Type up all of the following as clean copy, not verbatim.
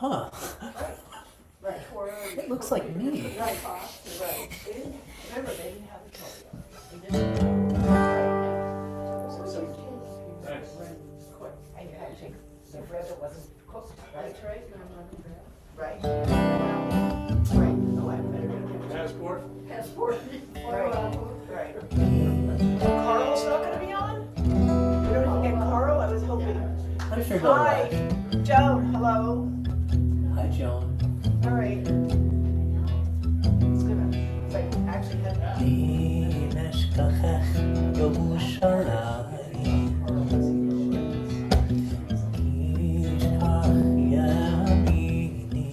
Huh. Right. It looks like me. Right. They didn't, remember, they didn't have the Torah. They didn't. Right. So Nice. quick. And you had to take the bread that wasn't cooked, right? That's right. Right. Right. Oh, I better do it. Passport? Passport. Right. Carl's not gonna be on? We don't even get Carl, I was hoping. I'm sure he'll Hi, arrive. Joan, hello. Hi, Joan. All right. It's gonna, like, actually have. אם אשכחך ירושלים, ישכח ימיני,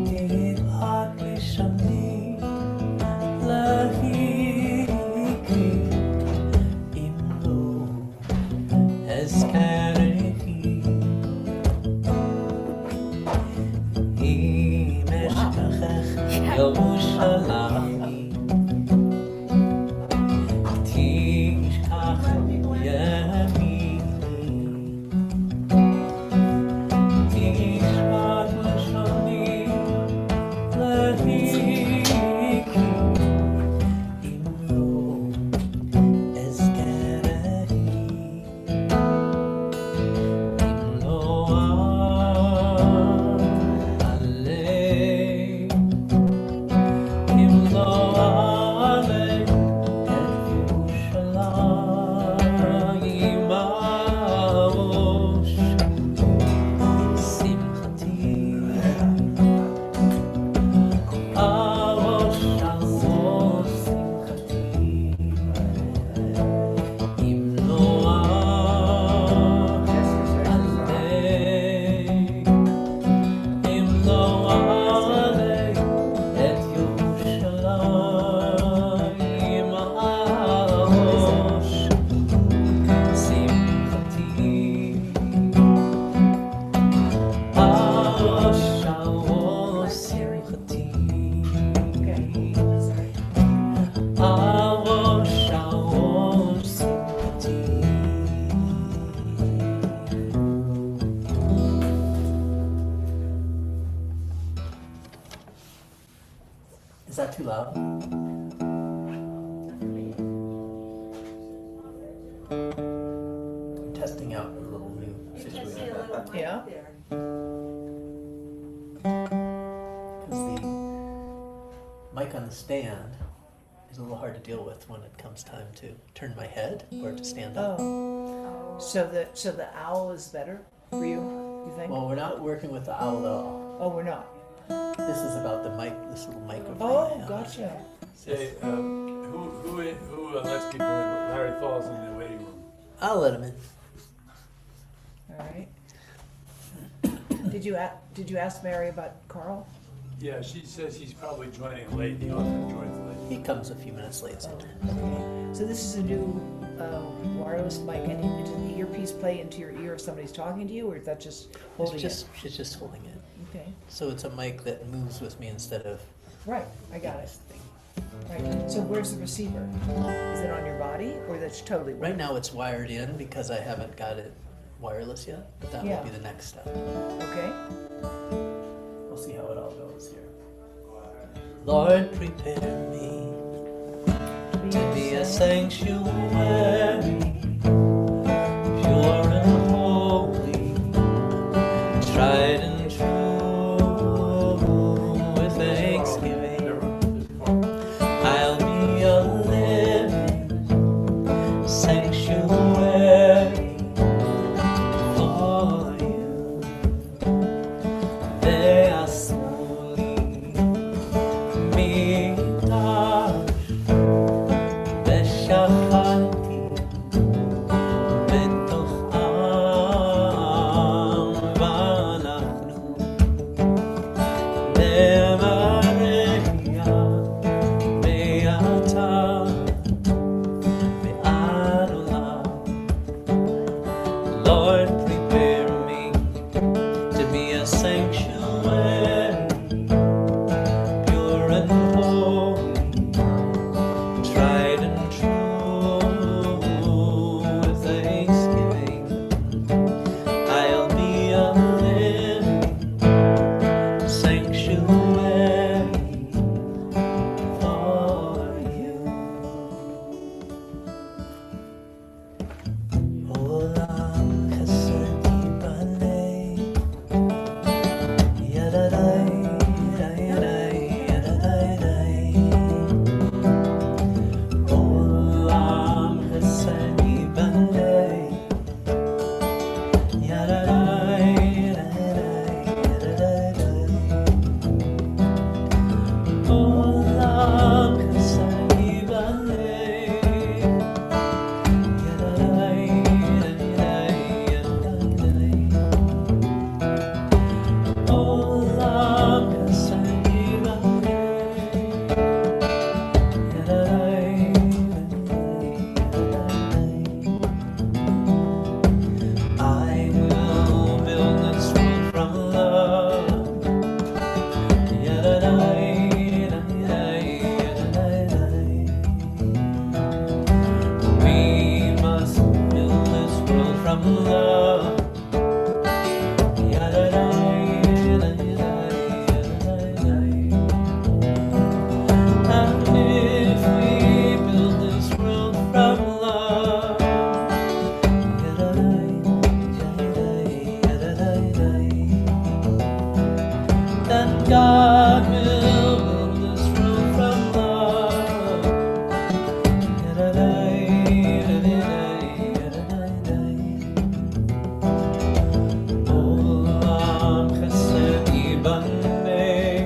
תבעט לשמי להיקי, אם לא אזכרתי. אם אשכחך ירושלים, תשכח ימיני, תשמע לשוני להיקי, אם לא אזכרתי, אם לא Is that too loud? I'm testing out a little new situation. Yeah. Because the mic on the stand is a little hard to deal with when it comes time to turn my head or to stand up. Oh. So the owl is better for you think? Well, we're not working with the owl at all. Oh, we're not. This is about the mic, this little microphone. Oh, I have. gotcha. Say, who lets people in? Larry Falls in the waiting room. I'll let him in. All right. Did you ask Mary about Carl? Yeah, she says he's probably joining late. He often joins late. He comes a few minutes late sometimes. Okay. So this is a new wireless mic, and does the earpiece play into your ear if somebody's talking to you, or is that just holding She's just holding it. it? Okay. So it's a mic that moves with me instead of Right. I got it. this thing. Right. So where's the receiver? Is it on your body, or that's totally Right now it's wired in because I haven't got it wireless yet, but that Yeah. will be the next step. Okay. We'll see how it all goes here. Lord, prepare me to be a sanctuary, pure and holy, tried and true, with thanksgiving. I'll be a living sanctuary for you. They are slowly middash, beshachati, God will build this room from love. Olam chesed yibaneh.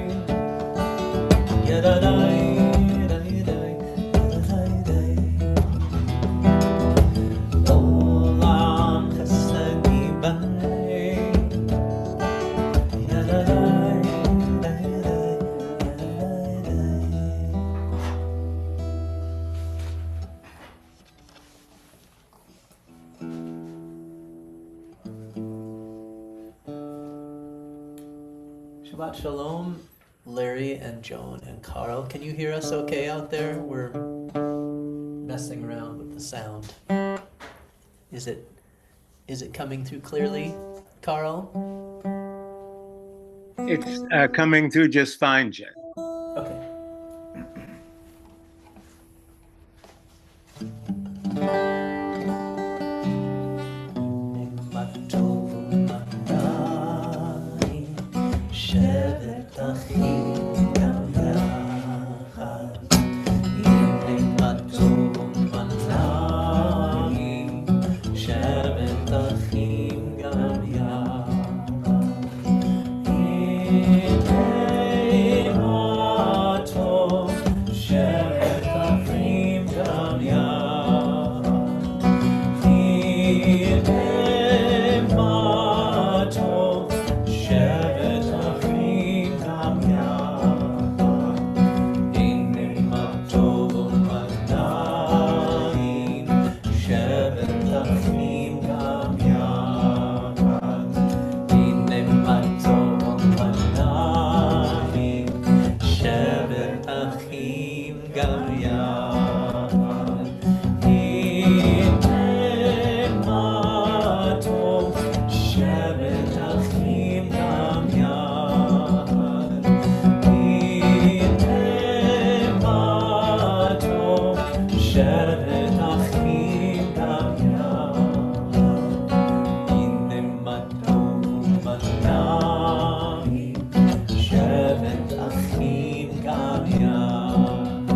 Olam chesed yibaneh. Shabbat Shalom, Larry and Joan and Carl. Can you hear us okay out there? We're messing around with the sound. Is it coming through clearly, Carl? It's coming through just fine, Jen. Okay. שבת אחים גם יחד, הנה מה טוב ומנעים. שבת אחים גם יחד, הנה מה טוב. שבת אחים גם יחד, הנה מה טוב. שבת אחים גם יחד, הנה מה טוב ומנעים. שבת אחים גם יחד, הנה מה טוב ומנעים. שבת אחים גם יחד, הנה מה טוב. שבת אחים גם יחד, הנה מה טוב. שבת אחים גם יחד, הנה מה טוב ומנעים. שבת אחים גם יחד,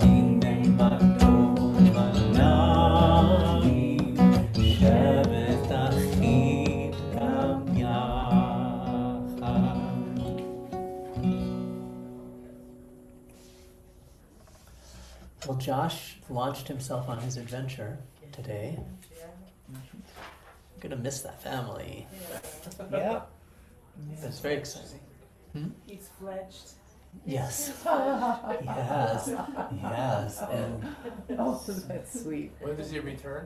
הנה מה טוב ומנעים. שבת אחים גם יחד. Well, Josh launched himself on his adventure today. I'm gonna miss that family. Yeah. It's very exciting. He's fledged. Yes. Yes. Yes. And Oh, that's sweet. When does he return?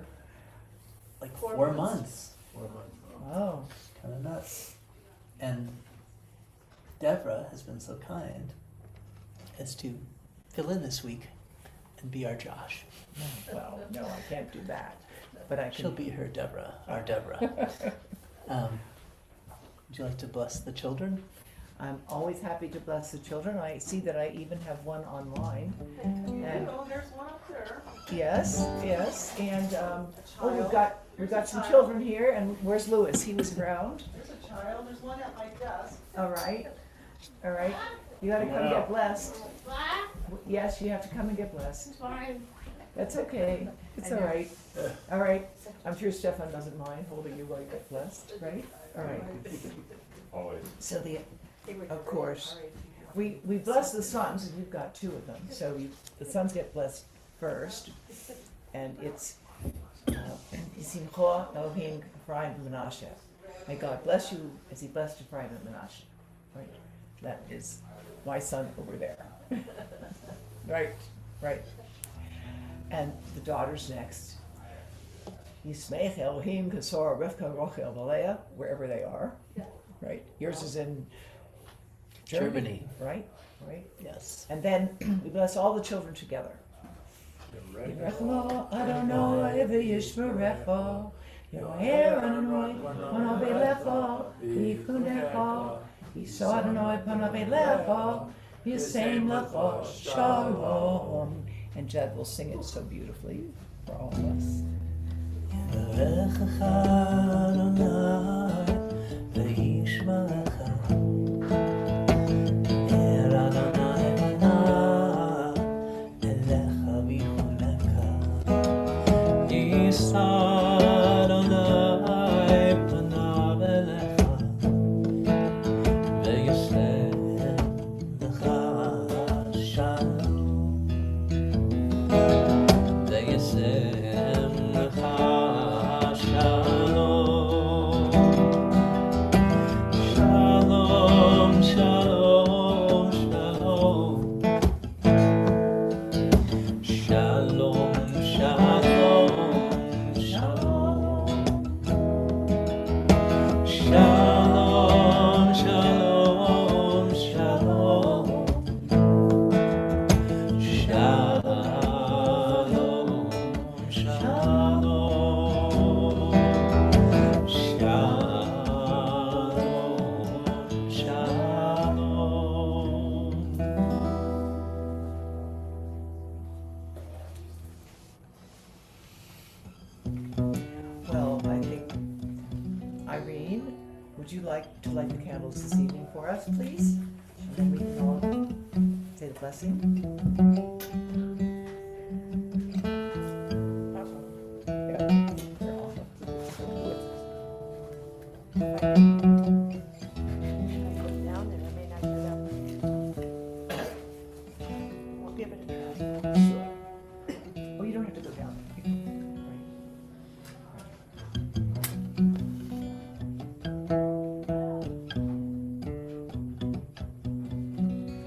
like 4 months. 4 months. Oh, Kind of nuts. And Deborah has been so kind as to fill in this week and be our Josh. well, no, I can't do that. But I She'll can. be her Deborah, our Deborah. Would you like to bless the children? I'm always happy to bless the children. I see that I even have one online. And Oh, there's one up there. yes, yes, and we've got some children here. And where's Lewis? He was around. There's a child, there's one at my desk. All right, all right. You got to come get blessed. Yes, you have to come and get blessed. Fine. That's okay. It's all right. All right. I'm sure Stefan doesn't mind holding you while you get blessed, right? All right. Always. So of course, we bless the sons, and we've got 2 of them. So the sons get blessed first, and it's Yisimcha Elohim Ephraim and Menashe. May God bless you as He blessed Ephraim and Menashe. Right. That is my son over there. Right. Right. And the daughters next. Yismech Elohim Kasor Rivka Rochel Valeah, wherever they are. Right. Yours is in Germany. Right. Right. Yes. And then we bless all the children together. Yirachmo Adonai v'yishmerecha, Yoher Adonai panav elecha, v'yichunecha, Yisah Adonai panav elecha, v'yasem lecha shalom. And Jed will sing it so beautifully for all of us. Yevarechecha Adonai v'yishmerecha. Irene, would you like to light the candles this evening for us, please? And then we can all say the blessing. Yeah, they're awesome. Down there, I may not get up. We'll give it a try. Sure. Oh, you don't have to go down there. Right.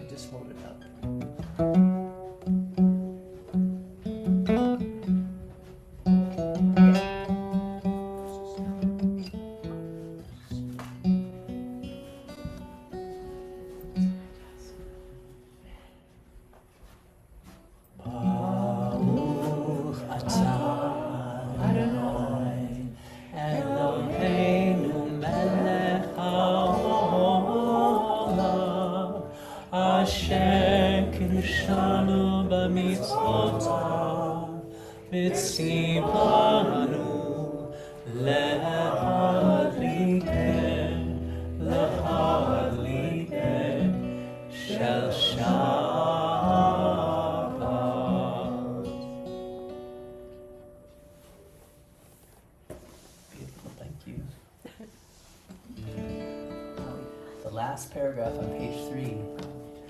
Just hold it up. Baruch atah Adonai Eloheinu melech haolam asher kiddushanu b'mitzvotav v'tzivanu lehadliken shel Shabbat. Beautiful, thank you. The last paragraph on page 3.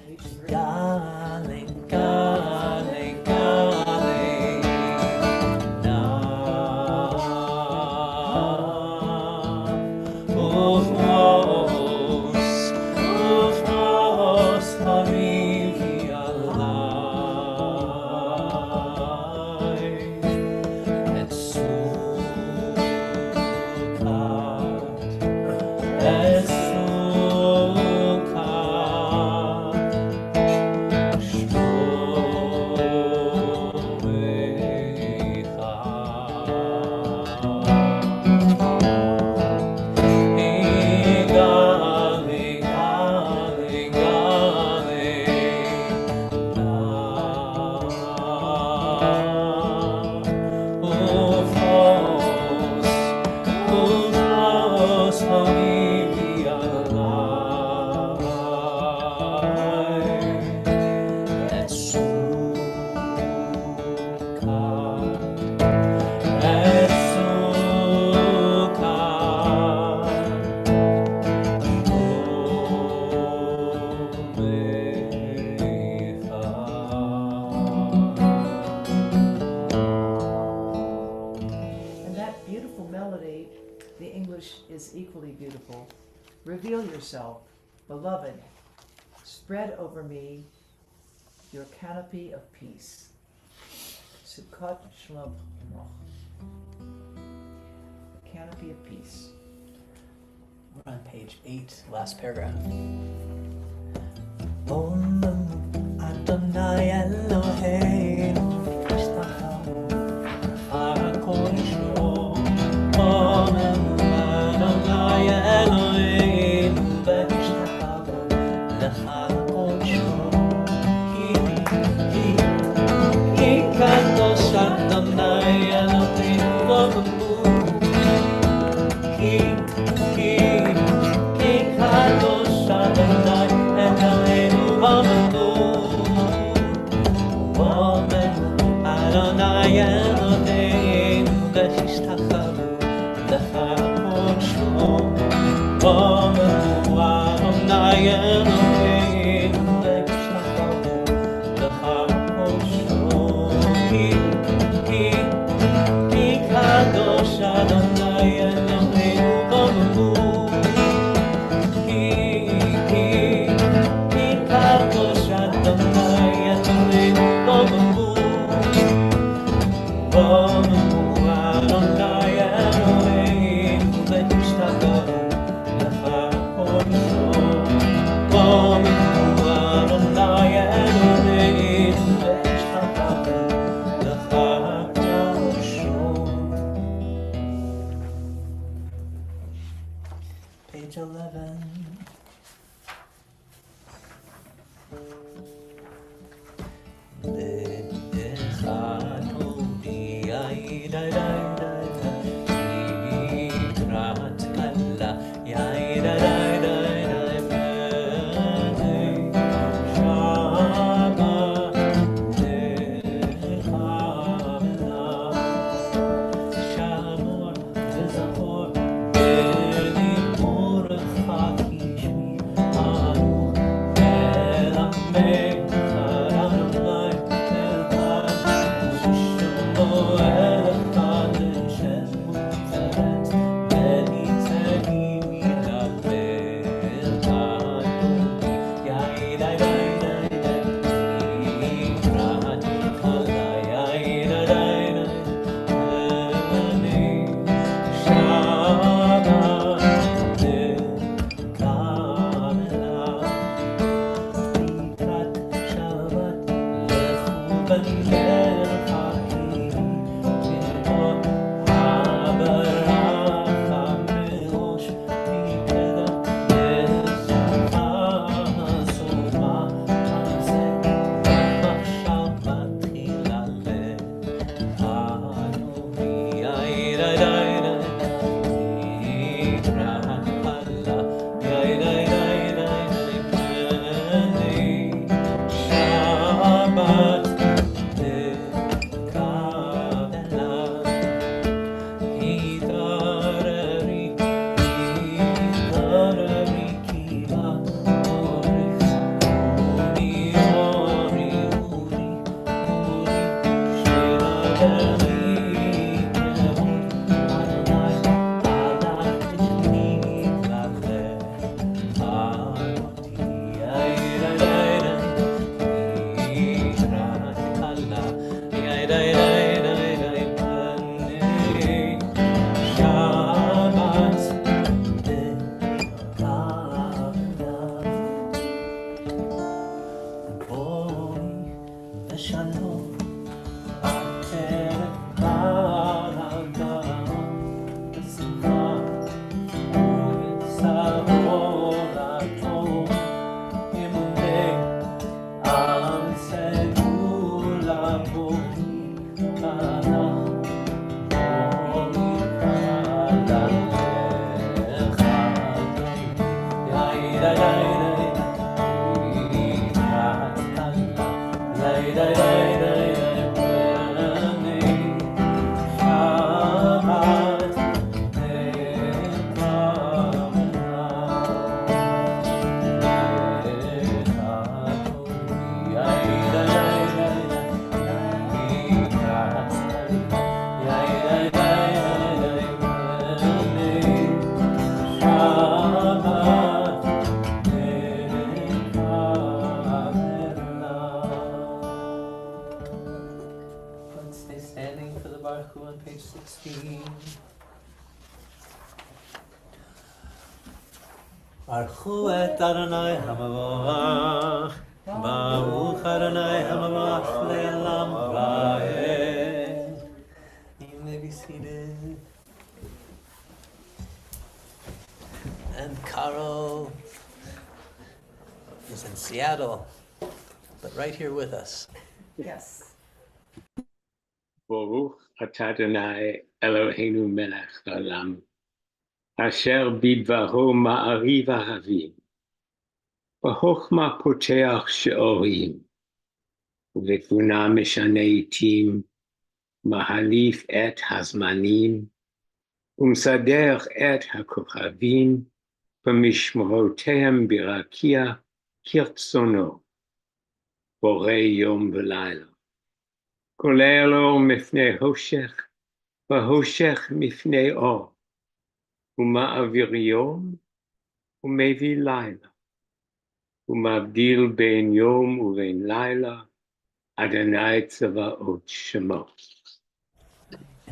Page 3. Darling, darling, darling, now, ufos, habibi alai, et ufos, habibi alai, et And that beautiful melody, the English is equally beautiful. Reveal yourself, beloved. Spread over me your canopy of peace. Sukkot Shalom. The canopy of peace. We're on page 8, last paragraph. Adonai Eloheinu Adonai Eloheinu v'nishtachava lecha kodsho. Ki kadosh Adonai Eloheinu v'amamur. Ki kadosh Adonai Eloheinu v'amamur. Adonai Eloheinu v'nishtachava lecha kodsho. Adonai Eloheinu v'nishtachava lecha kodsho. Ki kadosh Adonai Eloheinu v'amamur. Ki kadosh Adonai Eloheinu v'amamur. Adonai Eloheinu v'nishtachava lecha kodsho. Adonai Eloheinu v'nishtachava lecha kodsho. Page 11. Lekhat Baruch et Adonai Hamavach, Baruch Adonai Hamavach le'olam va'ed. You may be seated. And Carol is in Seattle, but right here with us. Yes. Baruch atah Adonai Eloheinu melech haolam, asher bidvaro ma'ariv ahavim, v'chokhmah poteach she'orim, ובתבונה משנה עתים, מחליף את הזמנים, ומסדר את הכוכבים, במשמרותיהם ברקיע כרצונו, בורא יום ולילה. כולל אור מפני חושך, וחושך מפני אור, ומעביר יום, ומביא לילה, ומבדיל בין יום ובין לילה, אדוני צבאות שמו.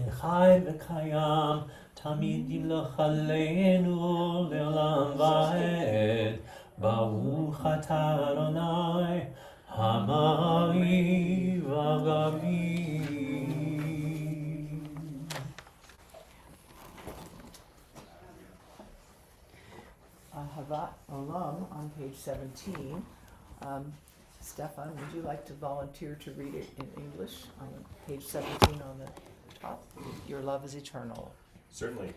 חי וקיים, תמיד ימלוך עלינו לעולם ועד. ברוך אתה אדוני, המעריב הגבים. Havat Olam on page 17. Stefan, would you like to volunteer to read it in English on page 17 on the top? Your love is eternal. Certainly.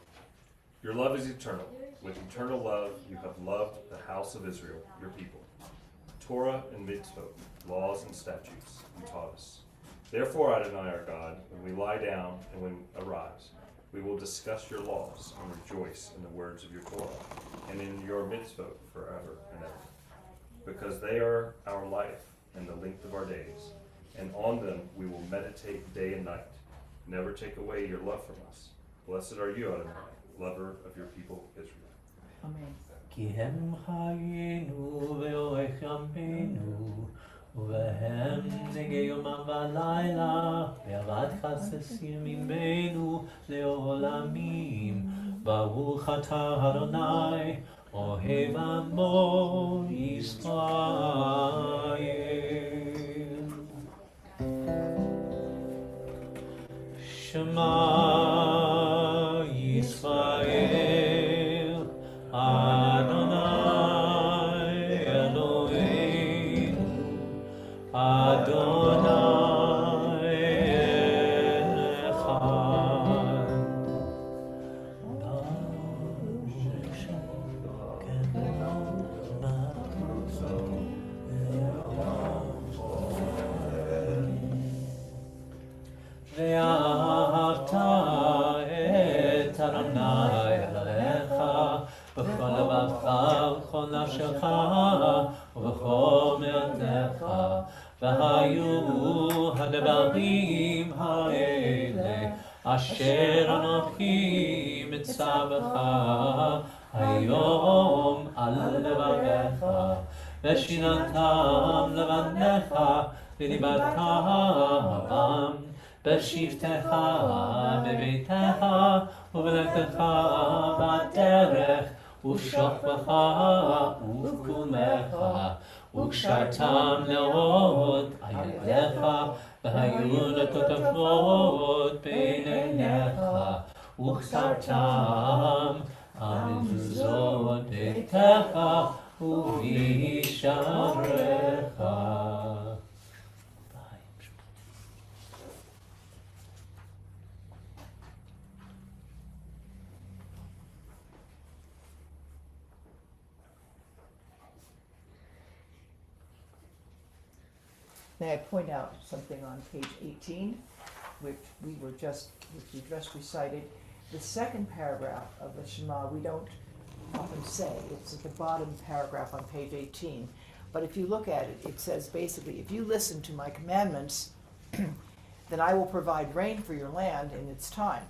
Your love is eternal. With eternal love, you have loved the house of Israel, your people. Torah and mitzvot, laws and statutes, you taught us. Therefore, Adonai our God, when we lie down and when arise, we will discuss your laws and rejoice in the words of your Torah and in your mitzvot forever and ever. Because they are our life and the length of our days, and on them we will meditate day and night. Never take away your love from us. Blessed are you, Adonai, lover of your people Israel. Amen. כי הם חיינו ואורך ימינו, ובהם נגע יומם ולילה, וירד חססים ממנו לעולמים. ברוך אתה אדוני, אוהב עמו ישראל. שמע ישראל, אדוני אלוהינו, אדוני אחד. ואהבת את אדוני אלוהיך בכל לבבך ובכל נפשך ובכל מאודך. והיו הדברים האלה אשר אנוכי מצווך היום על לבביך, ושיננתם לבניך ודיברת בם בשבתך בביתך ובלכתך בדרך ושוכבך ובקומך, וקשרתם מאוד על ידיך, והיו לטוטפות בין עיניך, וכתרתם על מזוזות ביתך ובשעריך. May I point out something on page 18, which we just recited. The second paragraph of the Shema, we don't often say. It's at the bottom paragraph on page 18. But if you look at it, it says basically, if you listen to my commandments, then I will provide rain for your land in its time,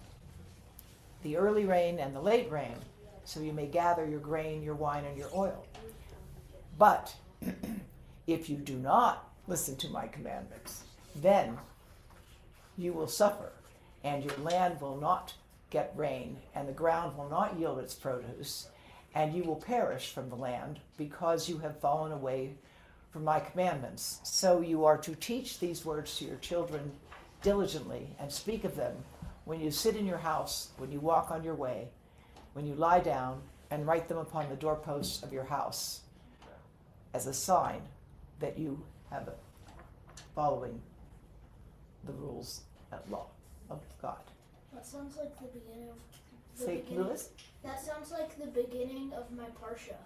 the early rain and the late rain, so you may gather your grain, your wine, and your oil. But if you do not listen to my commandments, then you will suffer, and your land will not get rain, and the ground will not yield its produce, and you will perish from the land because you have fallen away from my commandments. So you are to teach these words to your children diligently and speak of them when you sit in your house, when you walk on your way, when you lie down, and write them upon the doorposts of your house as a sign that you have following the rules and law of God. That sounds like the beginning of St. Louis? That sounds like the beginning of my parsha.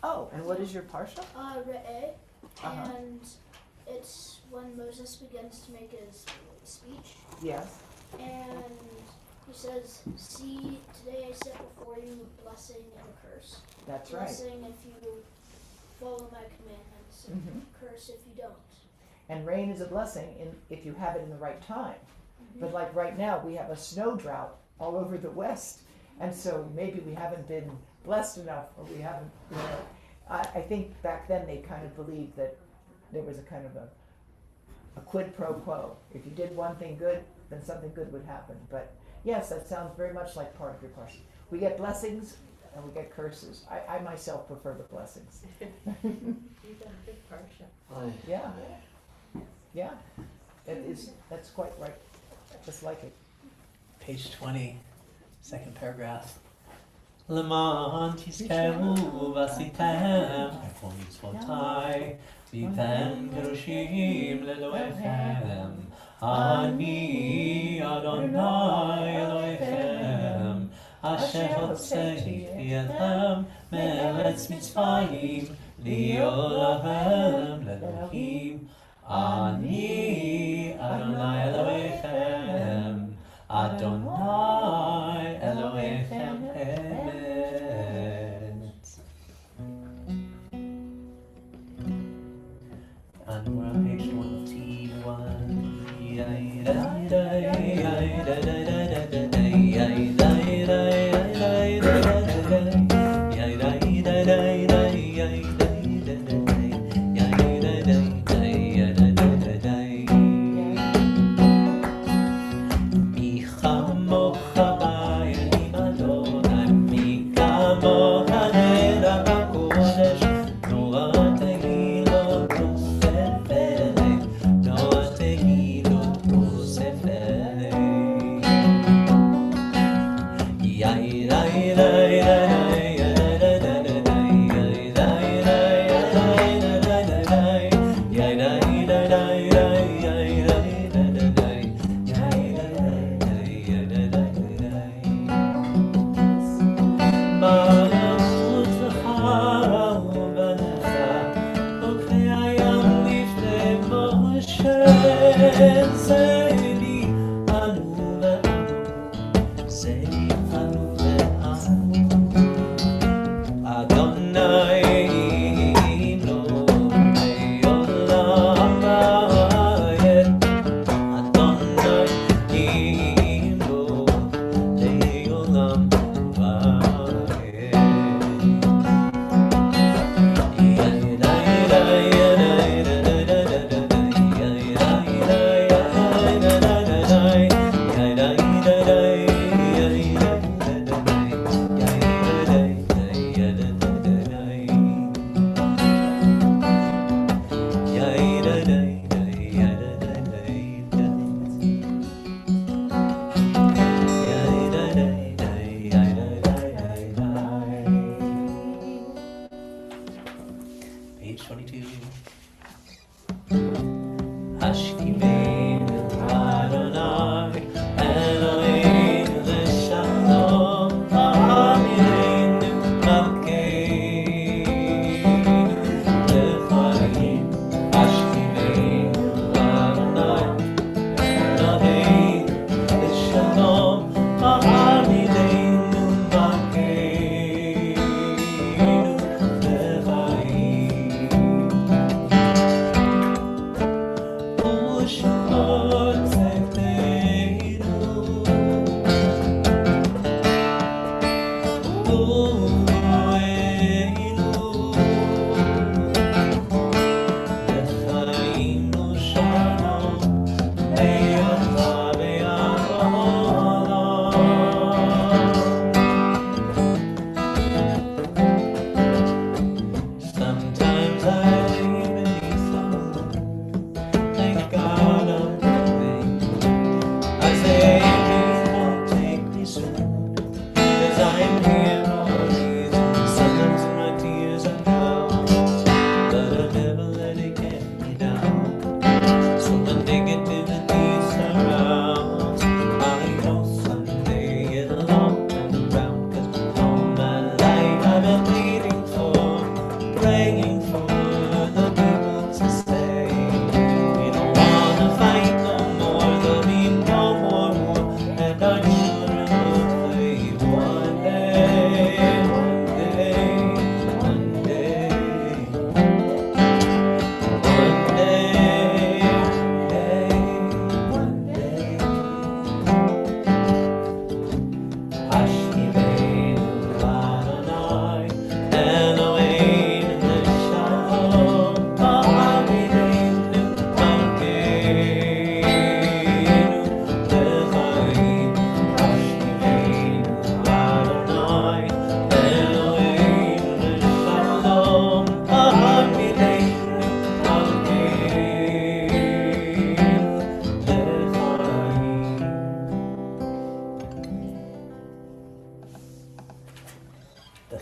Oh, and what is your parsha? Re'eh, Uh-huh. and it's when Moses begins to make his speech, Yes. and he says, "See, today I set before you a blessing and a curse. That's right. Blessing if you follow my commandments, and Mhm. curse if you don't." And rain is a blessing if you have it in the right time. But like right now, we have a snow drought all over the West. And so maybe we haven't been blessed enough, or we haven't, you know. I think back then they kind of believed that there was a kind of a quid pro quo. If you did one thing good, then something good would happen. But yes, that sounds very much like part of your parsha. We get blessings and we get curses. I myself prefer the blessings. You've got a big parsha. Aye. Yeah. Yeah. That's quite right. Just like it. Page 20, second paragraph. Leman tizkeru v'asitem kol mitzvotai v'tem kerushim leloechem ani Adonai Elohechem asher hotzeiti etchem me'eretz Mitzrayim li'ot lahem le'elohim ani Adonai Elohechem Adonai Elohechem Emet. And we're on page 21.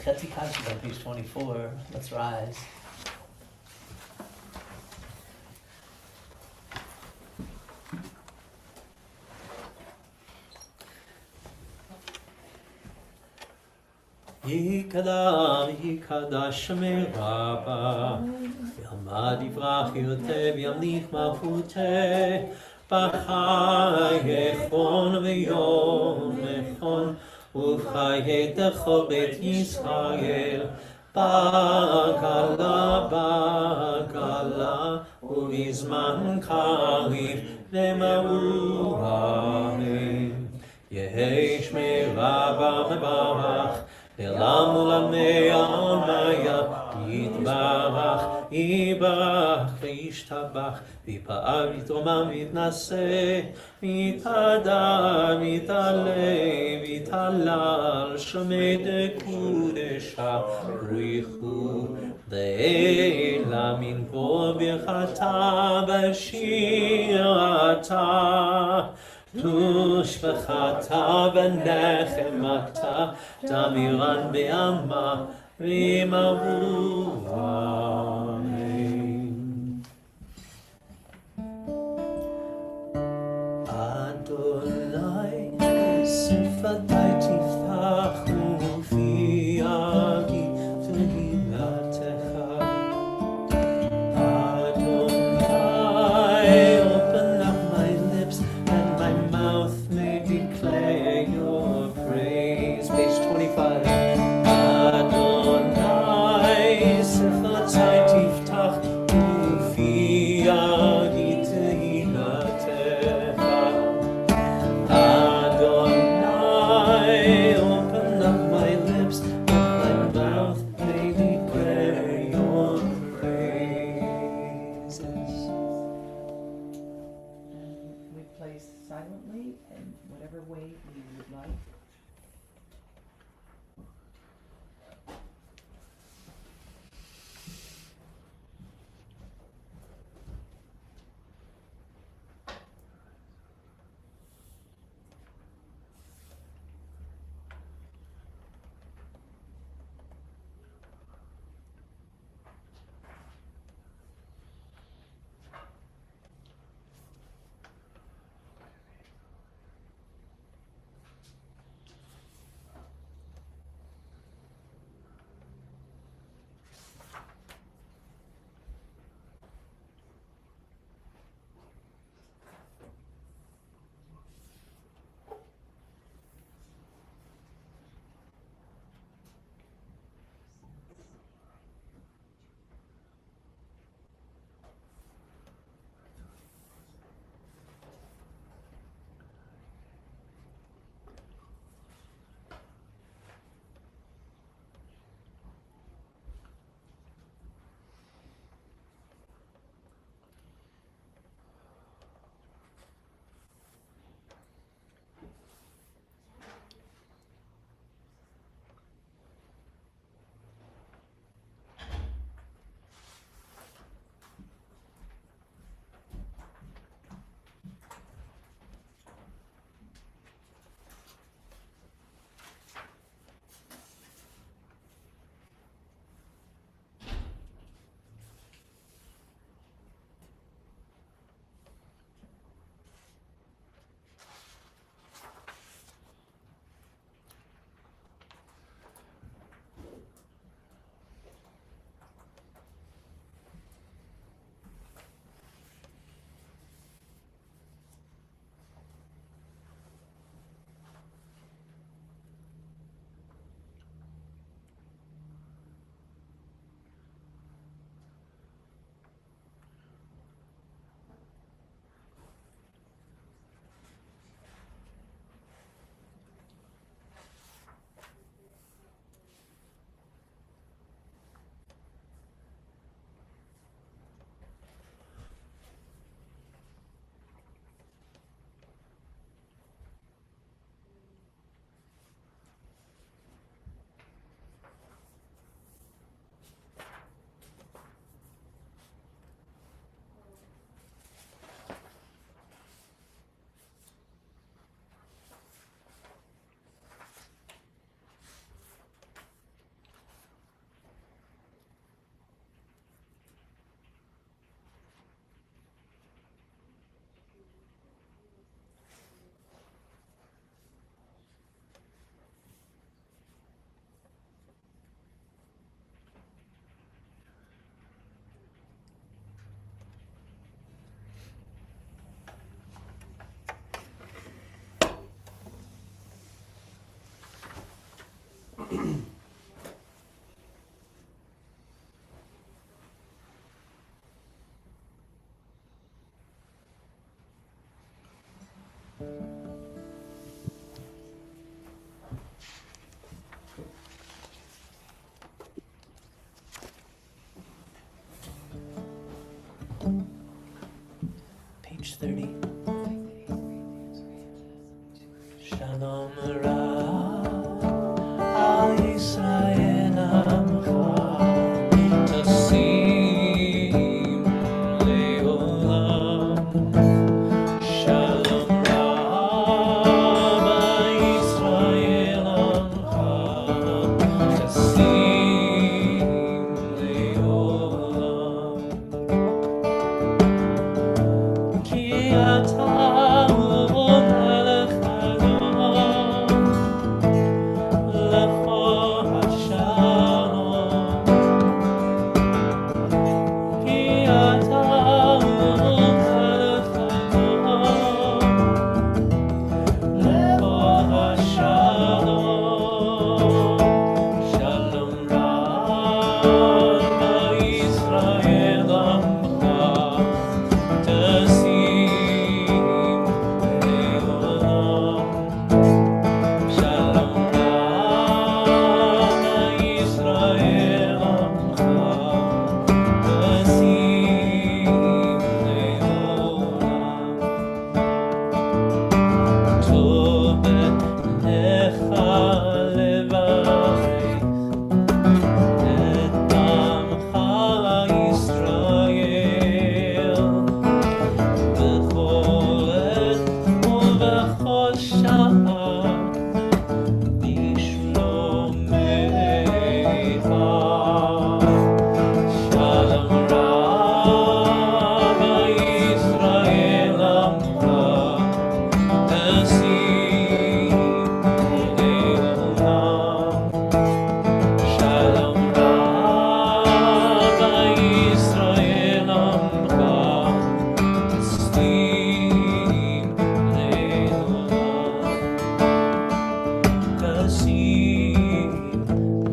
Chetzi Conscience on page 24. Let's rise. Yikada Shemei Rabba Yamad Yivrach Yotev Yamlich Malchuteh B'chayechon v'yom echon U'chayei Techol Beit Yisrael Bagala U'bizman Kariv V'ma'u'arim Yehi Shmei Rabba Mebarach Elam ulamei almaya yitbarach yibarach v'yishtabach v'yipa'ar v'yitromam v'yitnaseh v'yitadar v'yitaleh v'yitalal shomei dekudesha richu ve'ela min kol birchata v'shirata Tushbachata v'nechemata Tamiran be'alma v'mavu amen. Adonai sifatai tiftach ufi agi tehilatecha Adonai open up my lips and my mouth may declare your praise. Page 25. Adonai sifatai 5:30. Shalom Ra Al Yisrael Amcha Tasim Leolam. Shalom Rab Yisrael Amcha Tasim Leolam. Ki Ata Melech Adon Lecho Hashalom. Ki Ata Melech Adon Lecho Hashalom. Shalom Rab Yisrael Amcha Tasim Leolam. Shalom Rab Yisrael Amcha Tasim Leolam. Tov Lecha Levachei Et Amcha Yisrael B'chol עת ובכל שעה בשלומך. שלום רב ישראל עמך תשים לעולם. שלום רב ישראל עמך תשים לעולם. תשים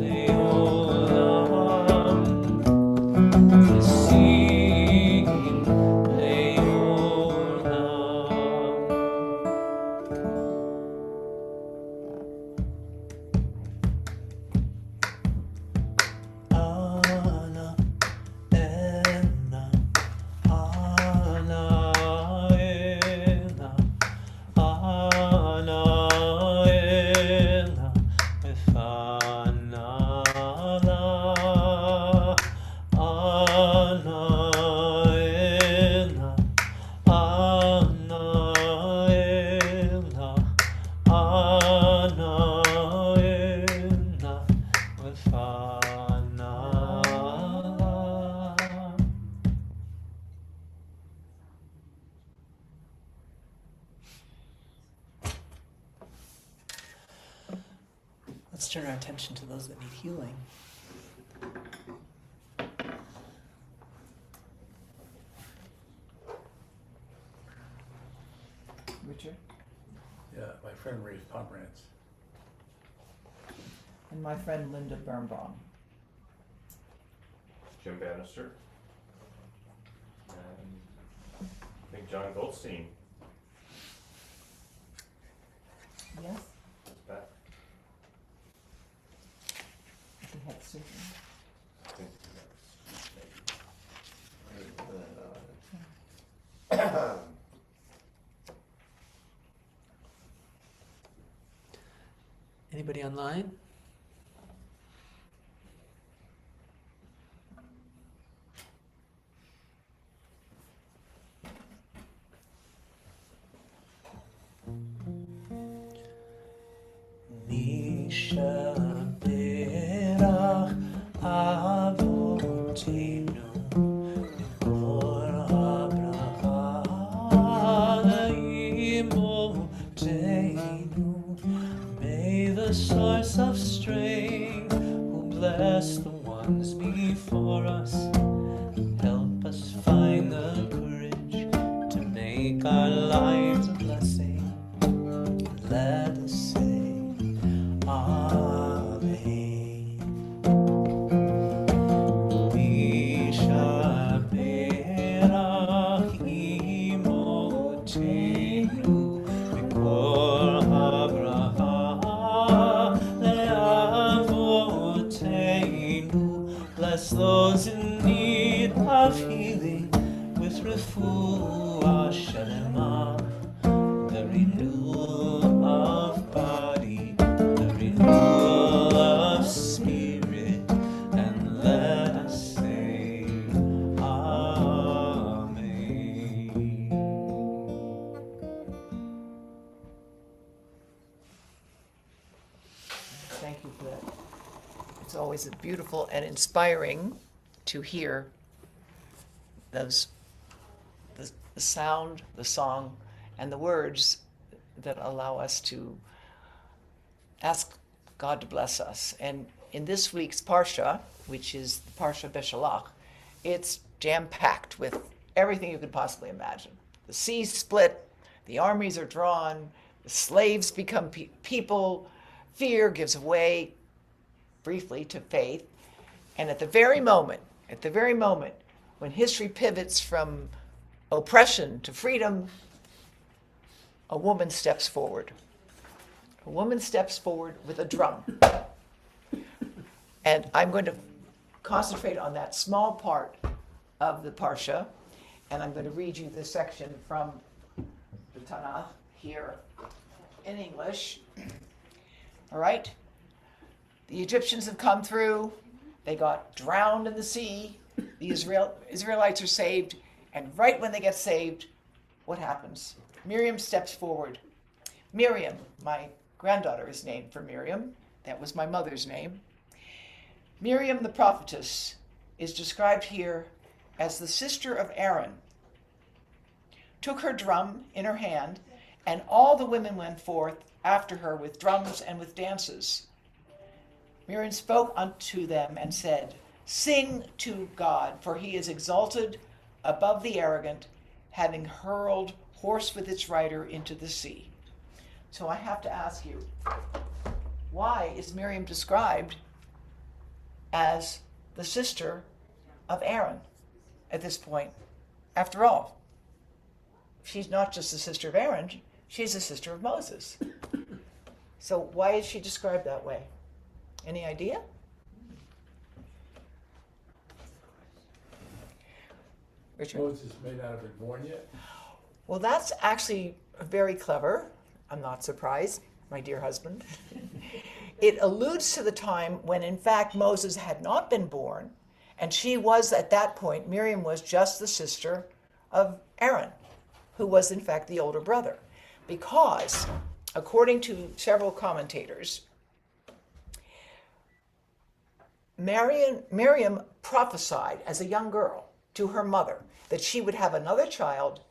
לעולם. תשים לעולם. Let's turn our attention to those that need healing. Richard Yeah, my friend raised pomegranates. and my friend Linda Birnbaum. Jim Bannister. And I think John Goldstein Yes, is back. he had surgery. I think Anybody online? Nishaberach Avotenu Mikol habracha Imotenu. May the source of strength, who bless the ones before us, help us find the courage to make our lives a blessing. Let us say Amen. Mishaberach imotenu mikol habracha leavotenu. Bless those in need of healing with refuah Shalema, the renewal of body, the renewal of spirit, and let us say, Amen. Thank you for that. It's always beautiful and inspiring to hear the sound, the song, and the words that allow us to ask God to bless us. And in this week's Parsha, which is the Parsha Beshalach, it's jam-packed with everything you could possibly imagine. The seas split, the armies are drawn, the slaves become people, fear gives way briefly to faith. And at the very moment when history pivots from oppression to freedom, a woman steps forward. A woman steps forward with a drum. And I'm going to concentrate on that small part of the Parsha, and I'm going to read you this section from the Tanakh here in English. All right? The Egyptians have come through. They got drowned in the sea. The Israelites are saved. And right when they get saved, what happens? Miriam steps forward. Miriam, my granddaughter is named for Miriam. That was my mother's name. Miriam the prophetess is described here as the sister of Aaron. Took her drum in her hand, and all the women went forth after her with drums and with dances. Miriam spoke unto them and said, Sing to God, for he is exalted above the arrogant, having hurled horse with its rider into the sea. So I have to ask you, why is Miriam described as the sister of Aaron at this point? After all, she's not just the sister of Aaron, she's the sister of Moses. So why is she described that way? Any idea? Richard? Moses may not have been born yet. Well, that's actually very clever. I'm not surprised, my dear husband. It alludes to the time when, in fact, Moses had not been born, and she was, at that point, Miriam was just the sister of Aaron, who was, in fact, the older brother. Because, according to several commentators, Miriam prophesied as a young girl to her mother that she would have another child,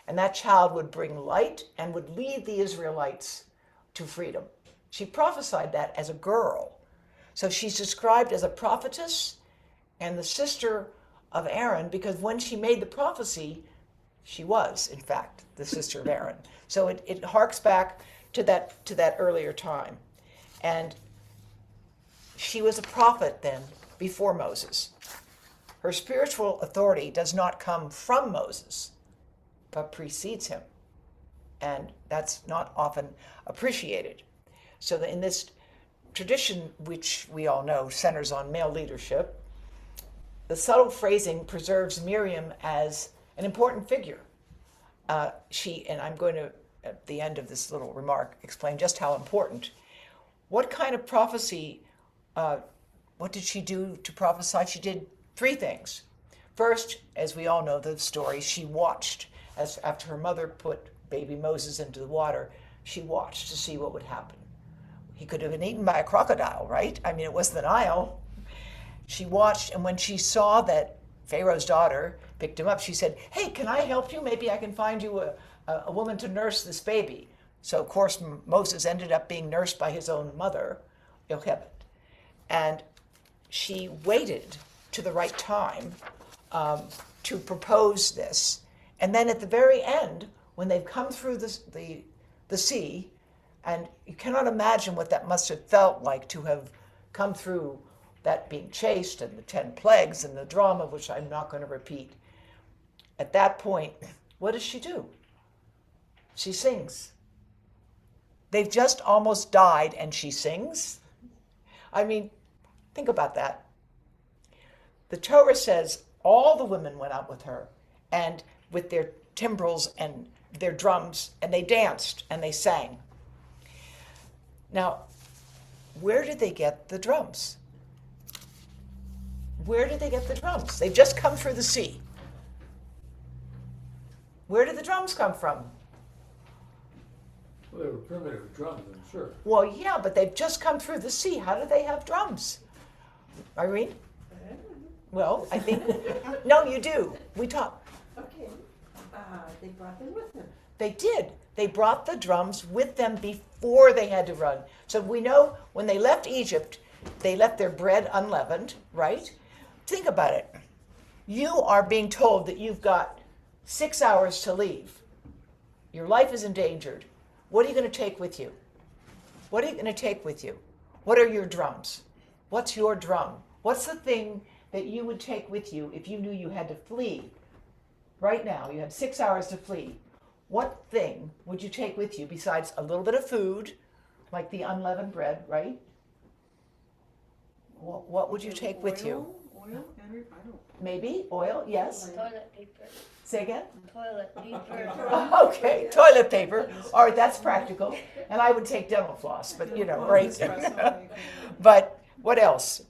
and that child would bring light and would lead the Israelites to freedom. She prophesied that as a girl. So she's described as a prophetess and the sister of Aaron, because when she made the prophecy, she was, in fact, the sister of Aaron. So it harks back to that earlier time. And she was a prophet then, before Moses. Her spiritual authority does not come from Moses, but precedes him. And that's not often appreciated. So that in this tradition, which we all know centers on male leadership, the subtle phrasing preserves Miriam as an important figure. And I'm going to, at the end of this little remark, explain just how important. What kind of prophecy, what did she do to prophesy? She did three things. First, as we all know the story, she watched. After her mother put baby Moses into the water, she watched to see what would happen. He could have been eaten by a crocodile, right? I mean, it was the Nile. She watched, and when she saw that Pharaoh's daughter picked him up, she said, hey, can I help you? Maybe I can find you a woman to nurse this baby. So, of course, Moses ended up being nursed by his own mother, Yochebed. And she waited to the right time to propose this. And then at the very end, when they've come through the sea, and you cannot imagine what that must have felt like to have come through that being chased and the 10 plagues and the drama, which I'm not going to repeat. At that point, what does she do? She sings. They've just almost died and she sings? I mean, think about that. The Torah says all the women went out with her, and with their timbrels and their drums, and they danced and they sang. Now, where did they get the drums? Where did they get the drums? They've just come through the sea. Where did the drums come from? Well, they were primitive drums, I'm sure. Well, yeah, but they've just come through the sea. How do they have drums? Irene? Well, I think, no, you do. We talk. Okay, they brought them with them. They did. They brought the drums with them before they had to run. So we know when they left Egypt, they left their bread unleavened, right? Think about it. You are being told that you've got 6 hours to leave. Your life is endangered. What are you going to take with you? What are you going to take with you? What are your drums? What's your drum? What's the thing that you would take with you if you knew you had to flee? Right now, you had 6 hours to flee. What thing would you take with you besides a little bit of food, like the unleavened bread, right? What would you take with you? Oil, I don't. Maybe oil, yes. Toilet paper. Say again? Toilet paper. Okay, toilet paper. All right, that's practical. And I would take dental floss, but you know, right? But what else?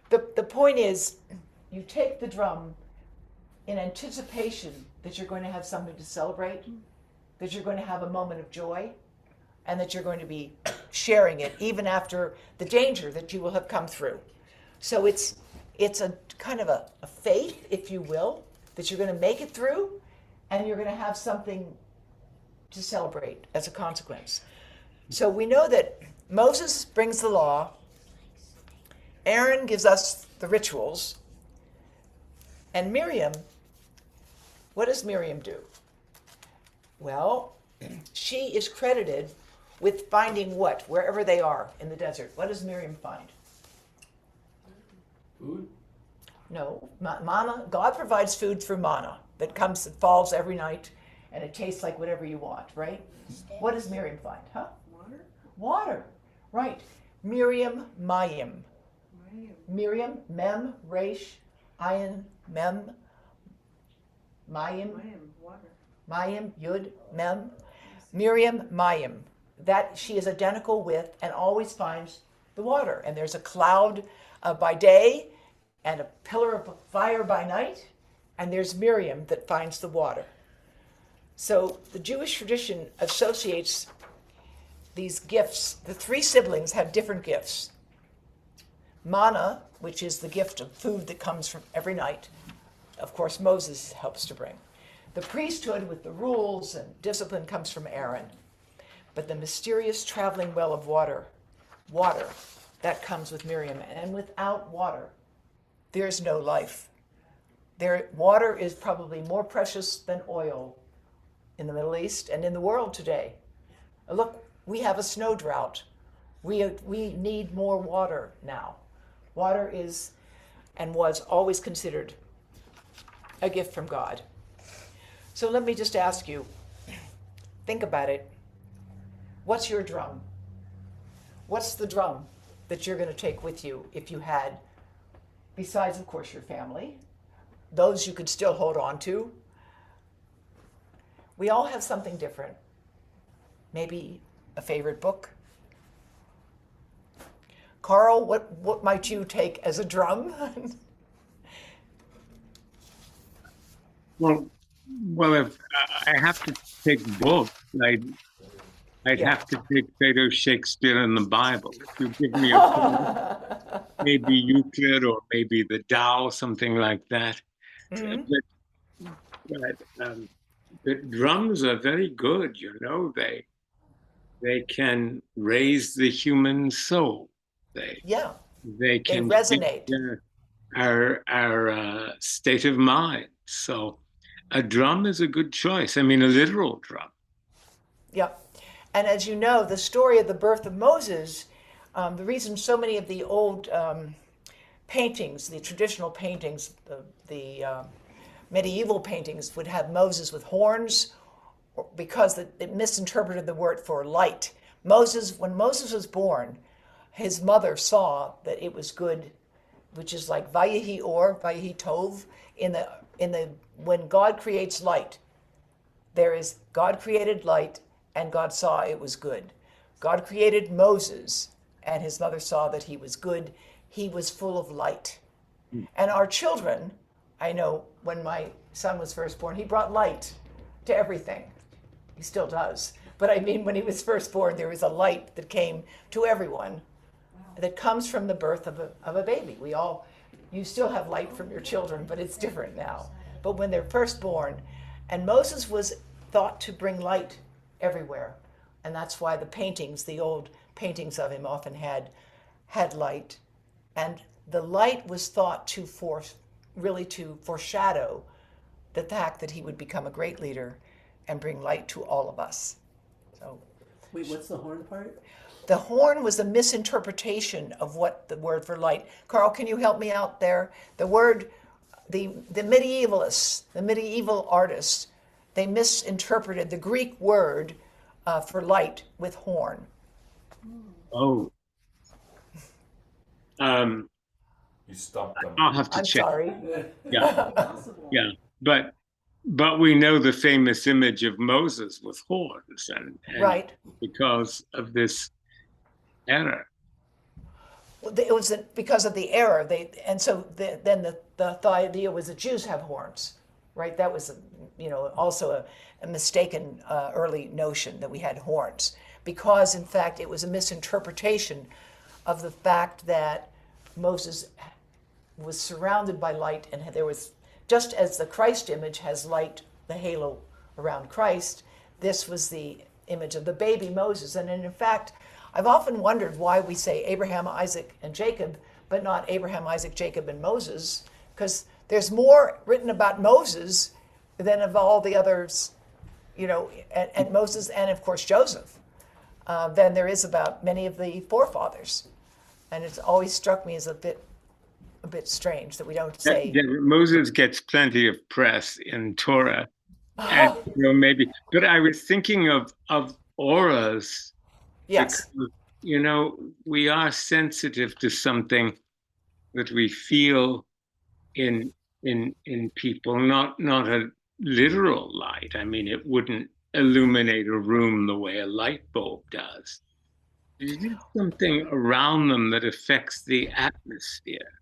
The point is, you take the drum in anticipation that you're going to have something to celebrate, that you're going to have a moment of joy, and that you're going to be sharing it even after the danger that you will have come through. So it's a kind of a faith, if you will, that you're going to make it through, and you're going to have something to celebrate as a consequence. So we know that Moses brings the law, Aaron gives us the rituals, and Miriam, what does Miriam do? Well, she is credited with finding what? Wherever they are in the desert. What does Miriam find? Food? No, manna. God provides food through manna that falls every night, and it tastes like whatever you want, right? What does Miriam find? Huh? Water? Water, right. Miriam, Mayim. Miriam, Mem, Resh, Ayin, Mem, Mayim, Water. Mayim, Yud, Mem. Miriam, Mayim. That she is identical with and always finds the water. And there's a cloud by day and a pillar of fire by night, and there's Miriam that finds the water. So the Jewish tradition associates these gifts. The three siblings have different gifts. Manna, which is the gift of food that comes from every night, of course Moses helps to bring. The priesthood with the rules and discipline comes from Aaron. But the mysterious traveling well of water, that comes with Miriam. And without water, there's no life. Water is probably more precious than oil in the Middle East and in the world today. Look, we have a snow drought. We need more water now. Water is and was always considered a gift from God. So let me just ask you, think about it. What's your drum? What's the drum that you're going to take with you if you had, besides, of course, your family, those you could still hold on to? We all have something different. Maybe a favorite book. Carl, what might you take as a drum? Well, if I have to take books, I'd have to take Plato, Shakespeare, and the Bible. If you give me a maybe Euclid or maybe the Tao, something like that. Mm-hmm. But the drums are very good, They can raise the human soul. They can resonate. Our state of mind. So a drum is a good choice. I mean, a literal drum. Yeah. And as you know, the story of the birth of Moses, the reason so many of the old paintings, the traditional paintings, the medieval paintings would have Moses with horns, because it misinterpreted the word for light. When Moses was born, his mother saw that it was good, which is like Vayehi Or, Vayehi Tov, when God creates light, there is God created light, and God saw it was good. God created Moses, and his mother saw that he was good. He was full of light. And our children, I know when my son was first born, he brought light to everything. He still does. But I mean, when he was first born, there was a light that came to everyone that comes from the birth of a baby. You still have light from your children, but it's different now. But when they're first born, and Moses was thought to bring light everywhere. And that's why the old paintings of him often had light. And the light was thought to foreshadow the fact that he would become a great leader and bring light to all of us. So, Wait, what's the horn part? the horn was a misinterpretation of what the word for light. Carl, can you help me out there? The word, the medievalists, the medieval artists, they misinterpreted the Greek word for light with horn. Oh. You stumped them. I'll have to I'm check. sorry. Yeah, yeah. But we know the famous image of Moses with horns, and Right. because of this error. It was because of the error. Then the idea was that Jews have horns, right? That was, also a mistaken early notion that we had horns, because in fact it was a misinterpretation of the fact that Moses was surrounded by light, and there was, just as the Christ image has light, the halo around Christ, this was the image of the baby Moses. And in fact, I've often wondered why we say Abraham, Isaac, and Jacob, but not Abraham, Isaac, Jacob, and Moses, because there's more written about Moses than of all the others, and Moses, and of course Joseph, than there is about many of the forefathers. And it's always struck me as a bit strange that we don't say. Moses gets plenty of press in Torah, and maybe. But I was thinking of auras. Yes. Because, we are sensitive to something that we feel in people, not a literal light. I mean, it wouldn't illuminate a room the way a light bulb does. There's something around them that affects the atmosphere.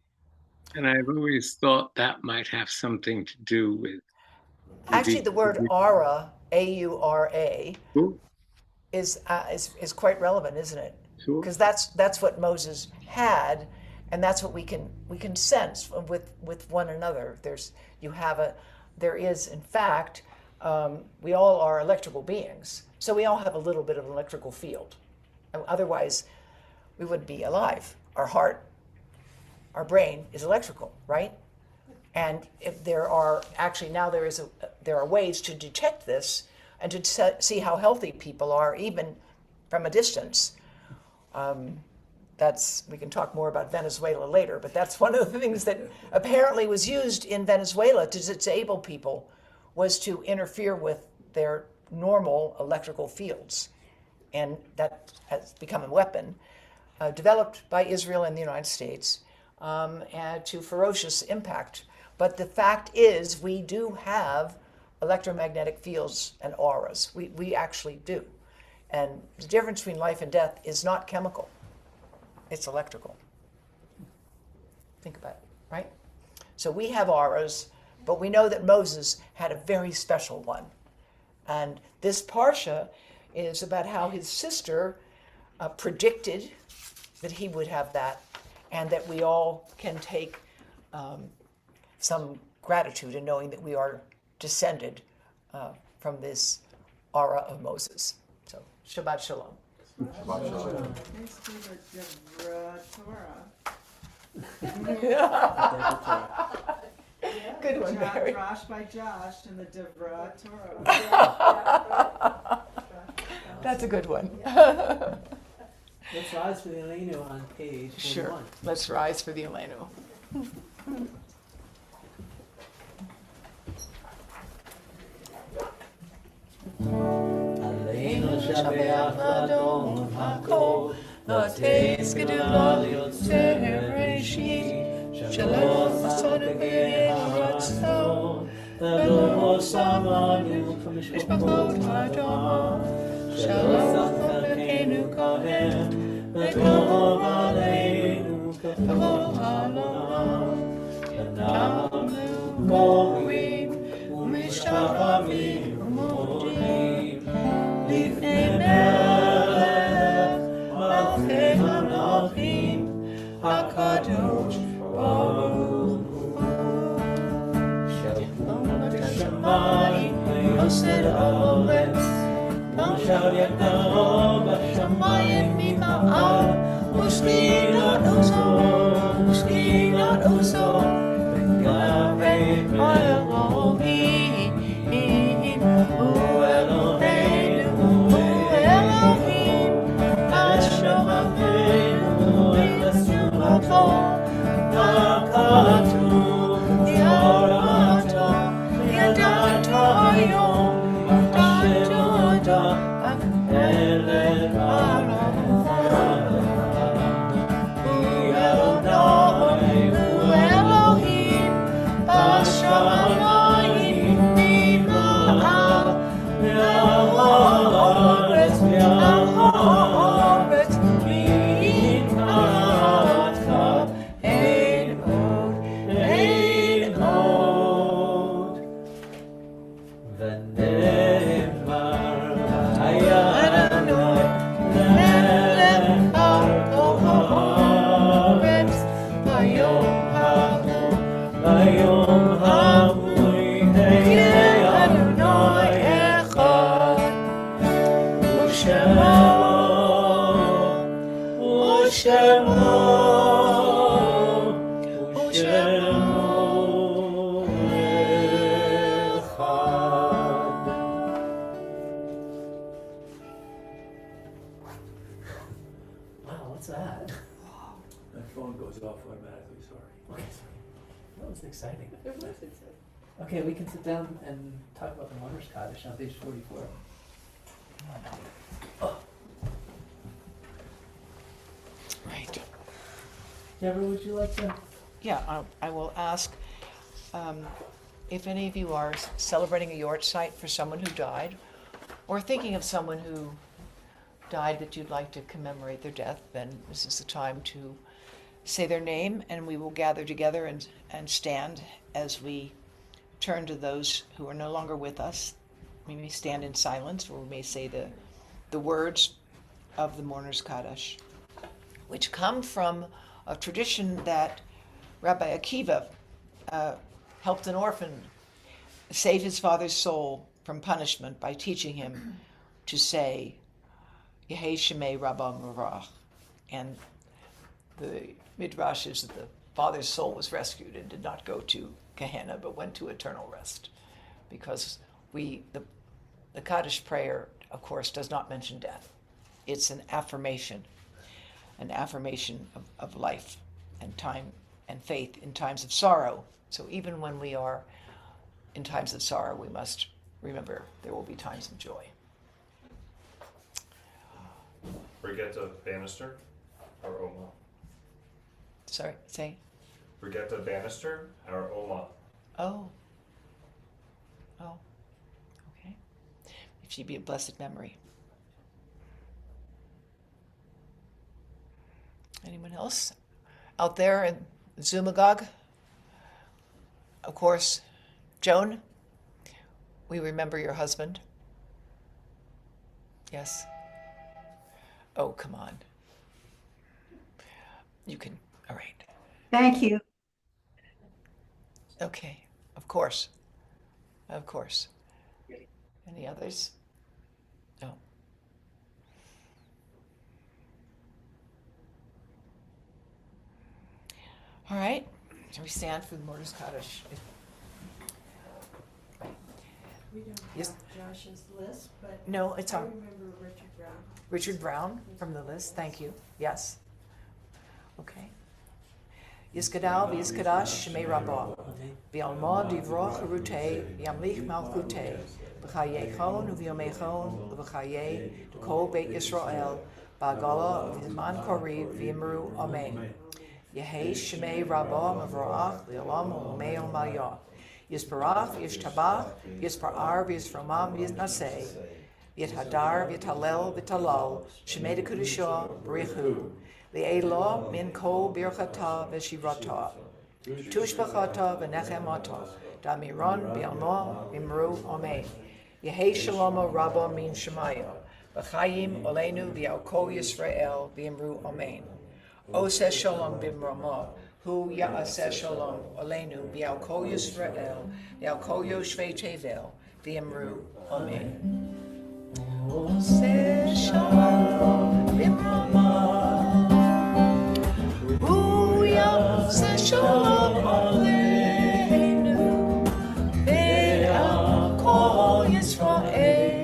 And I've always thought that might have something to do with. Actually, the word aura, A-U-R-A, Sure. is quite relevant, isn't it? Sure. Because that's what Moses had, and that's what we can sense with one another. There is in fact, we all are electrical beings, so we all have a little bit of an electrical field. Otherwise, we wouldn't be alive. Our heart, our brain is electrical, right? And if there are ways to detect this and to see how healthy people are, even from a distance. We can talk more about Venezuela later, but that's one of the things that apparently was used in Venezuela to disable people, was to interfere with their normal electrical fields. And that has become a weapon developed by Israel and the United States and to ferocious impact. But the fact is, we do have electromagnetic fields and auras. We actually do. And the difference between life and death is not chemical. It's electrical. Think about it, right? So we have auras, but we know that Moses had a very special one. And this Parsha is about how his sister predicted that he would have that, and that we all can take some gratitude in knowing that we are descended from this aura of Moses. So, Shabbat Shalom. Thanks to the Good one, Mary. Josh by Josh and the Devra Torah. That's a good one. Let's rise for the Elenu on page 41. Sure. Let's rise for the Elenu. Aleinu shabeach ladon hakol, Lates gedula yotzeh reshit, shalom asad be'eratzon, ולא שמענו כמשפחות האדמה, שלא חלקנו כהן, וטוב עלינו ככל העולם. אנחנו קוראים ומשתחווים ומודים לפני מלך מלכי המלכים, הקדוש ברוך הוא. שלום בשמיים ויוסד הארץ, עכשיו ידו בשמיים ממעל, ושכינת עוזו בגבי האלוהים, הוא אלוהינו, הוא אלוהים, אשר אבינו ותשובתו, וכתוב תורתו, ידעת היום, אלה הוא אלוהים בשמיים ממעל, והארץ מתחתיו אין עוד. ונאמר היה אדוני מלך על כל הארץ, ביום ההוא יהיה אדוני אחד, ושמו אחד. Wow, what's that? My phone goes off automatically, sorry. Okay, sorry. That was exciting. Okay, we can sit down and talk about the Mourner's Cottage on page 44. Right. Deborah, would you like to? Yeah, I will ask if any of you are celebrating a yahrzeit for someone who died, or thinking of someone who died that you'd like to commemorate their death, then this is the time to say their name, and we will gather together and stand as we turn to those who are no longer with us. We may stand in silence, or we may say the words of the Mourner's Kaddish, which come from a tradition that Rabbi Akiva helped an orphan save his father's soul from punishment by teaching him to say, Yehei Shemei Rabba Merach. And the midrash is that the father's soul was rescued and did not go to Gehenna, but went to eternal rest. Because the Kaddish prayer, of course, does not mention death. It's an affirmation of life and time and faith in times of sorrow. So even when we are in times of sorrow, we must remember there will be times of joy. Brigitte Bannister, our Oma. Sorry, say? Brigitte Bannister, our Oma. Oh. Okay. If she be a blessed memory. Anyone else out there in Zumagog? Of course, Joan, we remember your husband. Yes. Oh, come on. You can, all right. Thank you. Okay, of course. Of course. Any others? No. All right, shall we stand for the Mourner's Kaddish? We don't Yes. have Josh's list, but No, it's I on remember Richard Brown. Richard Brown from the list, thank you, yes. Okay. Yizgadal v'yizgadash shemei rabah, v'yalmod divrach harutei, v'yamlich malchutei, v'chayechon v'yomechon, v'chayei, kol beit Yisrael, ba'gala v'zman koriv v'yimru amen. Yehei shemei rabah mavrach, v'yalam u'mei u'mayah. Yisparach, Yishtabach, Yisparar, Yisramam, Yisnaseh, Yithadar, Yithalel, Vitalal, Shemeda Kudusha, Brichu, Le'elo, Min Kol, Birchata, Veshirata, Tushbachata, Venechemata, Damiron, Bialmo, Imru, Omein, Yehi Shalomo, Rabba, Min Shemaya, B'chayim, Olenu, V'yalko Yisrael, V'imru, Omein, Oseh Shalom, B'mramo, Hu Ya'aseh Shalom, Olenu, V'yalko Yisrael, V'yalko Yoshvei Tevel, V'imru, Omein. Oseh Shalom, B'mramo, Hu Ya'aseh Shalom, Olenu, V'yalko Yisrael,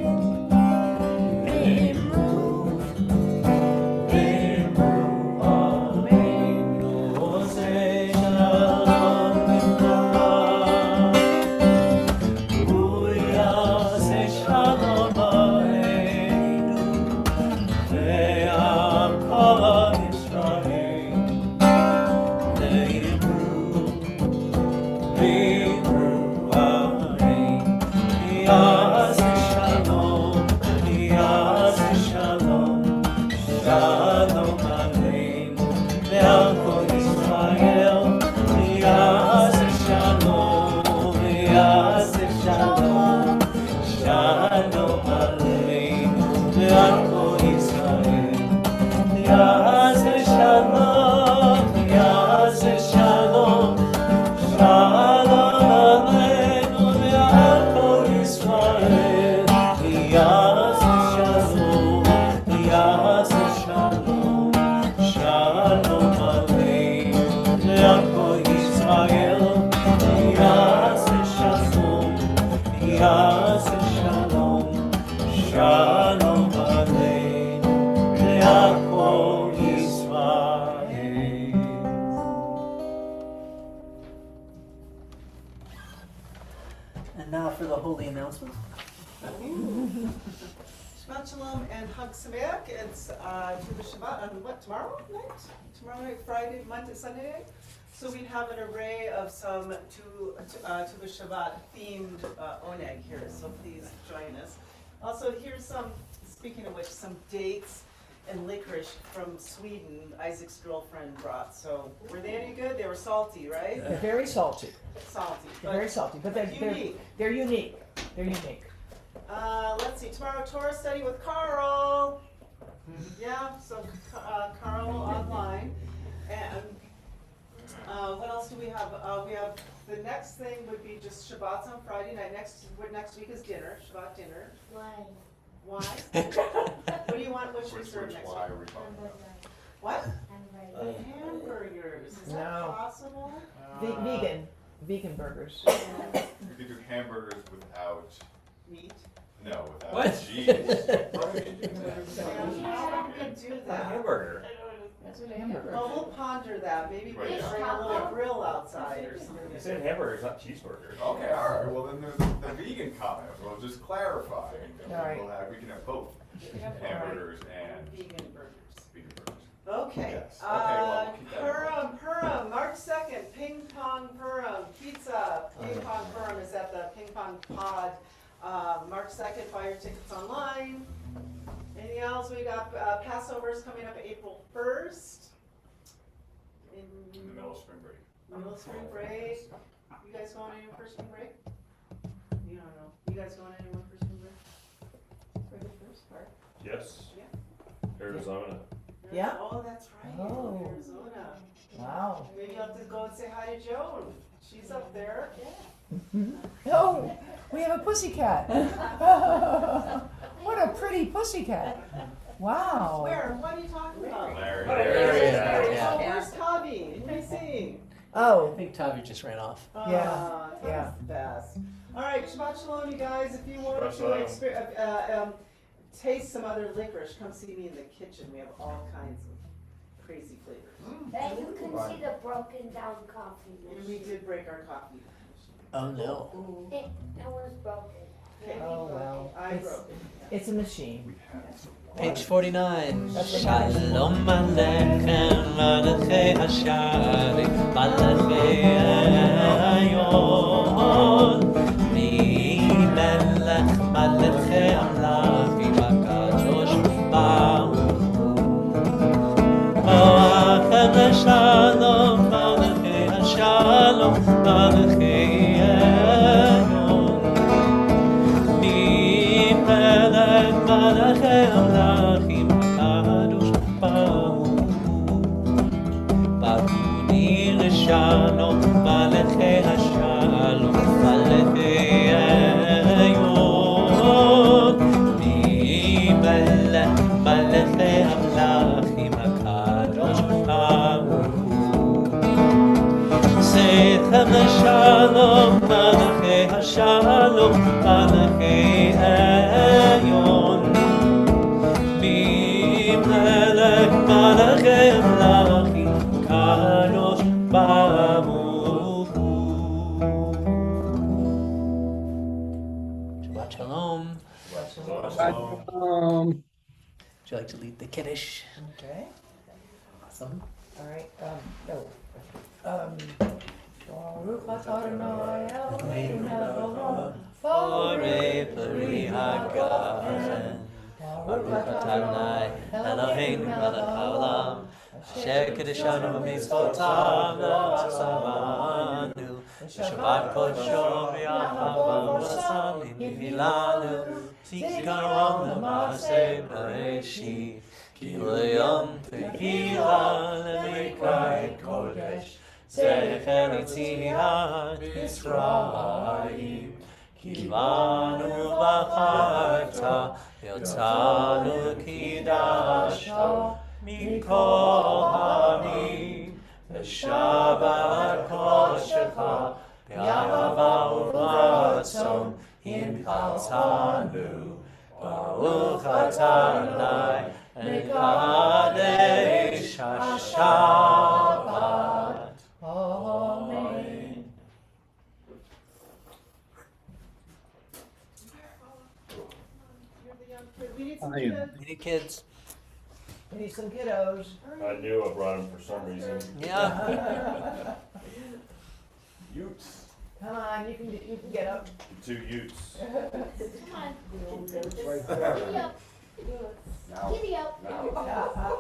And now for the holy announcement. Shabbat Shalom and Hag Sameach. It's to the Shabbat on what, tomorrow night? Tomorrow night, Friday, Monday, Sunday night? So we'd have an array of some to the Shabbat themed oneg here, so please join us. Also, here's some, speaking of which, some dates and licorice from Sweden Isaac's girlfriend brought. So were they any good? They were salty, right? They're very salty. Salty. They're very salty, but they're unique. They're unique. They're unique. Let's see, tomorrow Torah study with Carl. Yeah, so Carl online. And what else do we have? We have, the next thing would be just Shabbat's on Friday night. Next week is dinner, Shabbat dinner. Why? Why? What do you want, what should we serve next why week? are we talking about? What? Hamburger. Hamburgers, is that No. possible? Vegan burgers. We could do hamburgers without, Meat? no, without What? cheese. How would we do that? Hamburger. That's what a hamburger. Well, we'll ponder that, maybe we Right. can bring a little grill outside or I something. said hamburgers, not cheeseburgers. Okay, all right, well then there's the vegan comment, we'll just clarify. All right. We can have both hamburgers and Vegan burgers. vegan burgers. Okay, Yes. Okay, well, we'll keep that in mind. Purim, March 2nd, Ping Pong Purim, pizza. Ping Pong Purim is at the Ping Pong Pod, March 2nd, buy your tickets online. Anything else? We got Passover's coming up April 1st. In the middle of spring break. Middle of spring break. You guys going anywhere for spring break? You don't know. You guys going anywhere for spring break? For the first part? Yes. Yeah. Arizona. Yeah? Oh, that's right. Oh. Arizona. Wow. Maybe you'll have to go and say hi to Joan. She's up there. Oh, we have a pussycat. What a pretty pussycat. Wow. Where? What are you talking about? Larry. Yeah. Oh, where's Tavi? Let me see. I Oh, think Tavi just ran off. Yeah, That's the best. All right, Shabbat Shalom, you guys. If you want Shabbat to taste some other licorice, come see me in the kitchen. We have all kinds of crazy flavors. And you can see the broken down coffee And we machine. did break our coffee. Oh no. That one's broken. Okay. oh well. I It's, broke it. it's a machine. Page 49. That's what matters. Shalom Aleichem Malachei Hashari Malachei Ayom shalom Malachei Elyon Mi melech malachei amlachim HaKadosh Baruch Baruni Lishanon Malachei Hashalom Malachei Elyon Mi melech malachei amlachim HaKadosh Baruch Sechem Shalom Malachei Hashalom Malachei Elyon Mi melech malachei amlachim Kadosh Baruch Hu. Shabbat Shalom. Would you like to lead the Kiddush? Okay. Awesome. All right. No. Baruch atah Adonai Eloheinu melech haolam. Borei Peri Hagafen. Baruch atah Adonai Eloheinu melech haolam. Asher kiddushanu b'mitzvotav v'asamanu. Shabbat kodsho v'yahava v'asamim v'hilanu. Zikaron l'maaseh b'reshit. Ki l'yom te'ila l'mikra kodesh. Zecher yitziat Mitzrayim. Ki banu b'charta yotzanu kidasha mikol hamim. V'shabat kodeshecha b'ahava u'b'ratzon himchaltanu. Baruch atah Adonai mekadesh haShabbat. Amen. We need some I am. kids. We need kids. We need some kiddos. I knew I brought him for some reason. Yeah. Utes. Come on, you can get up. Two Utes. Come on. Giddy up. Now, Giddy up. now,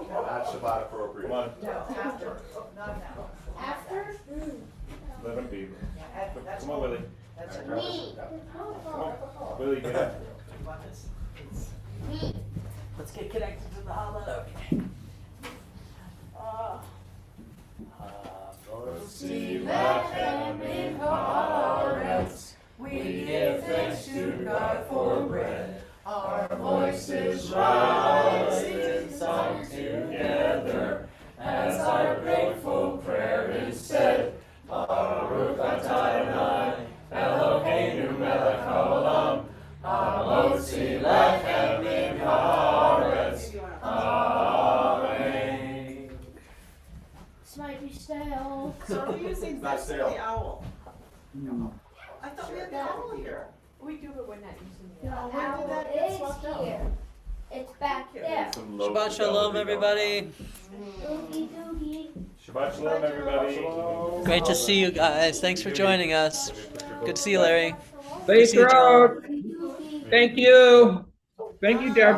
not Shabbat appropriate. Come on, No, after, not now. After? let him be. That's Come on, Willie. That's Me. Come on. Willie, get up. Me. Let's get connected to the holiday. We give thanks to God for bread. Our voices rise in song together as our grateful prayer is said. Baruch atah Adonai Eloheinu melech haolam hamotzi lechem min haaretz. Amen. This might be stale. So are we using Not this or stale. the owl? I thought we had the owl here. We do, but we're not using The it. When did owl that get is swapped out? here. It's back there. Some low Shabbat Shalom, fidelity everybody. Oogie doogie. Shabbat Shalom, everybody. Great to see you guys. Thanks for joining us. Good to see you, Larry. Safe See you, John. road. Thank you. Thank you, Deborah.